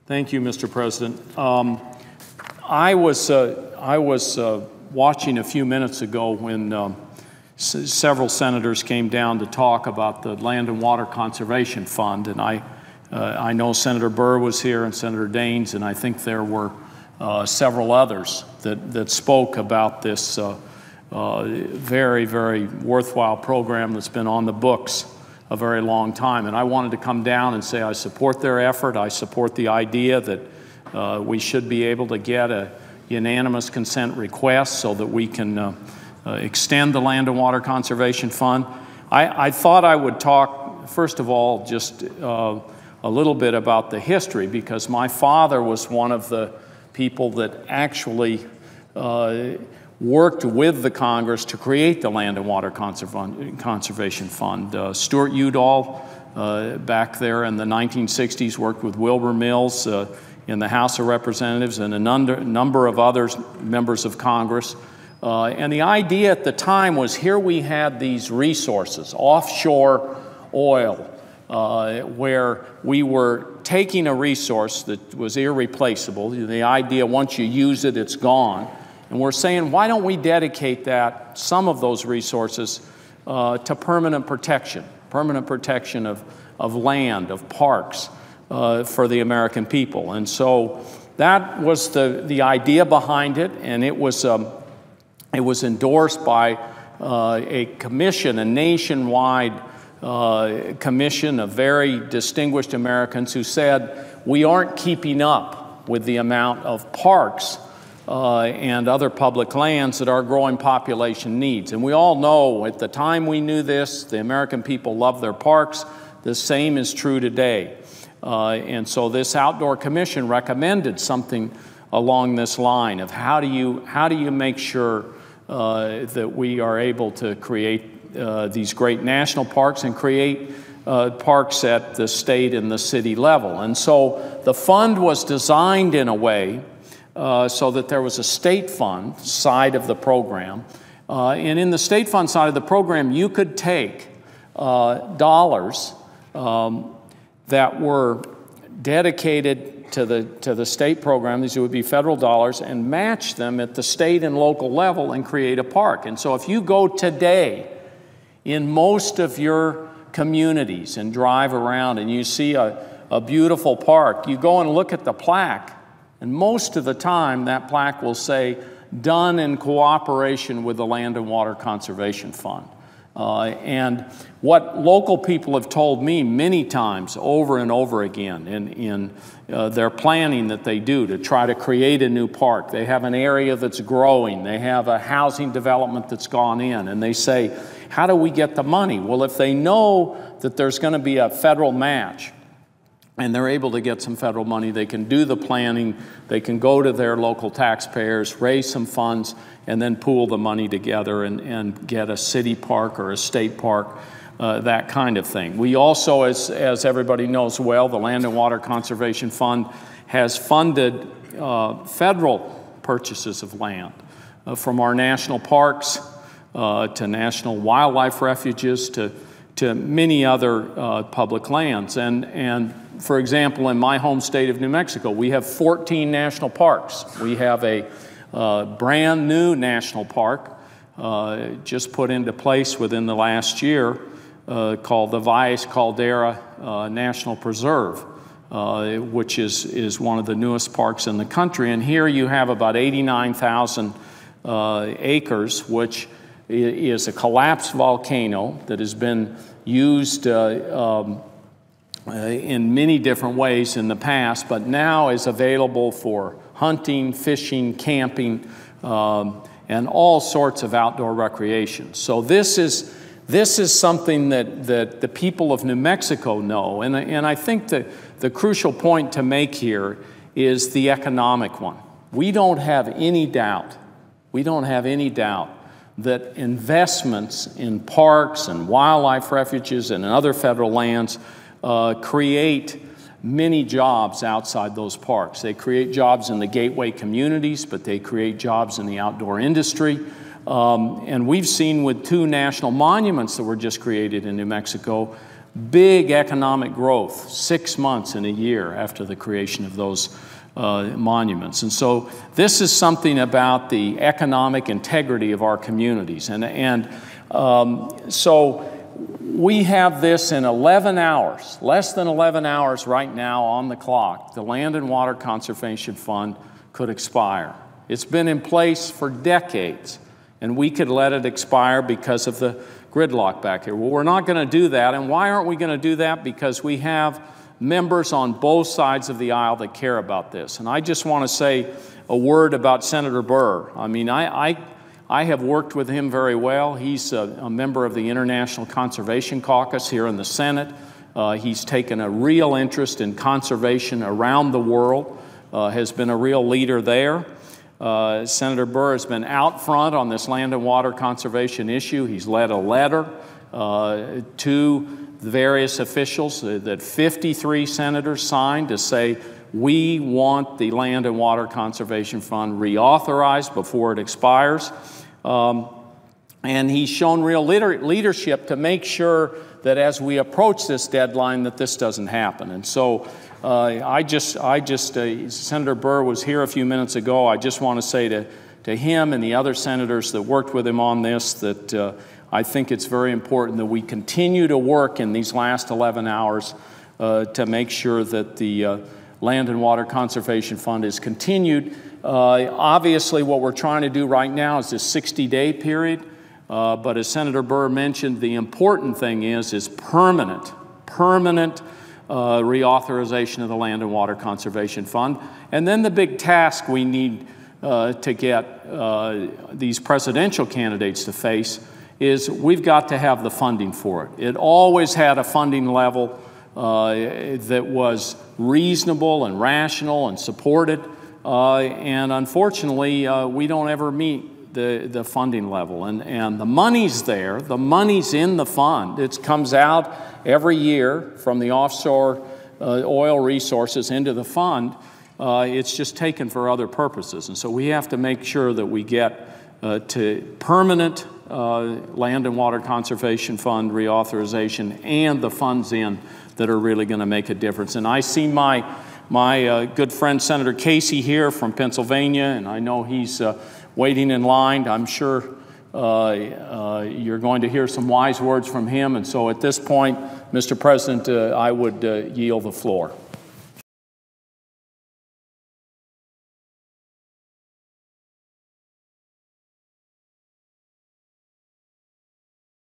Thank you, Mr. President. I was watching a few minutes ago when several senators came down to talk about the Land and Water Conservation Fund, and I know Senator Burr was here and Senator Daines, and I think there were several others that spoke about this very, very worthwhile program that's been on the books a very long time. And I wanted to come down and say I support their effort. I support the idea that we should be able to get a unanimous consent request so that we can extend the Land and Water Conservation Fund. I thought I would talk, first of all, just a little bit about the history, because my father was one of the people that actually worked with the Congress to create the Land and Water Conservation Fund. Stuart Udall, back there in the 1960s, worked with Wilbur Mills in the House of Representatives and a number of other members of Congress. And the idea at the time was, here we had these resources, offshore oil, where we were taking a resource that was irreplaceable. The idea, once you use it, it's gone. And we're saying, why don't we dedicate some of those resources to permanent protection of land, of parks for the American people. And so that was the idea behind it, and it was endorsed by a commission, a nationwide commission of very distinguished Americans who said, we aren't keeping up with the amount of parks and other public lands that our growing population needs. And we all know, at the time we knew this, the American people love their parks. The same is true today. And so this outdoor commission recommended something along this line of how do you make sure that we are able to create these great national parks and create parks at the state and the city level. And so the fund was designed in a way so that there was a state fund side of the program. And in the state fund side of the program, you could take dollars that were dedicated to the state program, these would be federal dollars, and match them at the state and local level and create a park. And so if you go today in most of your communities and drive around and you see a beautiful park, you go and look at the plaque, and most of the time that plaque will say, done in cooperation with the Land and Water Conservation Fund. And what local people have told me many times over and over again in their planning that they do to try to create a new park, they have an area that's growing, they have a housing development that's gone in, and they say, how do we get the money? Well, if they know that there's going to be a federal match, and they're able to get some federal money, they can do the planning, they can go to their local taxpayers, raise some funds, and then pool the money together and get a city park or a state park, that kind of thing. We also, as everybody knows well, the Land and Water Conservation Fund has funded federal purchases of land from our national parks to national wildlife refuges to many other public lands. And for example, in my home state of New Mexico, we have 14 national parks. We have a brand new national park just put into place within the last year called the Valles Caldera National Preserve, which is one of the newest parks in the country. And here you have about 89,000 acres, which is a collapsed volcano that has been used in many different ways in the past, but now is available for hunting, fishing, camping, and all sorts of outdoor recreation. So this is something that the people of New Mexico know, and I think that the crucial point to make here is the economic one. We don't have any doubt that investments in parks and wildlife refuges and other federal lands create many jobs outside those parks. They create jobs in the gateway communities, but they create jobs in the outdoor industry. And we've seen with 2 national monuments that were just created in New Mexico big economic growth 6 months in a year after the creation of those monuments. And so this is something about the economic integrity of our communities. So we have this in 11 hours, less than 11 hours right now on the clock. The Land and Water Conservation Fund could expire. It's been in place for decades, and we could let it expire because of the gridlock back here. Well, we're not going to do that. And why aren't we going to do that? Because we have members on both sides of the aisle that care about this. And I just want to say a word about Senator Burr. I mean, I have worked with him very well. He's a member of the International Conservation Caucus here in the Senate. He's taken a real interest in conservation around the world, has been a real leader there. Senator Burr has been out front on this land and water conservation issue. He's led a letter to the various officials that 53 senators signed to say, we want the Land and Water Conservation Fund reauthorized before it expires. And he's shown real leadership to make sure that as we approach this deadline that this doesn't happen. And so Senator Burr was here a few minutes ago. I just want to say to him and the other senators that worked with him on this that I think it's very important that we continue to work in these last 11 hours to make sure that the Land and Water Conservation Fund is continued. Obviously, what we're trying to do right now is this 60-day period. But as Senator Burr mentioned, the important thing is permanent reauthorization of the Land and Water Conservation Fund. And then the big task we need to get these presidential candidates to face is we've got to have the funding for it. It always had a funding level that was reasonable and rational and supported. And unfortunately, we don't ever meet the funding level. And the money's there. The money's in the fund. It comes out every year from the offshore oil resources into the fund. It's just taken for other purposes. And so we have to make sure that we get to permanent Land and Water Conservation Fund reauthorization and the funds in that are really going to make a difference. And I see my good friend Senator Casey here from Pennsylvania, and I know he's waiting in line. I'm sure you're going to hear some wise words from him. And so at this point, Mr. President, I would yield the floor.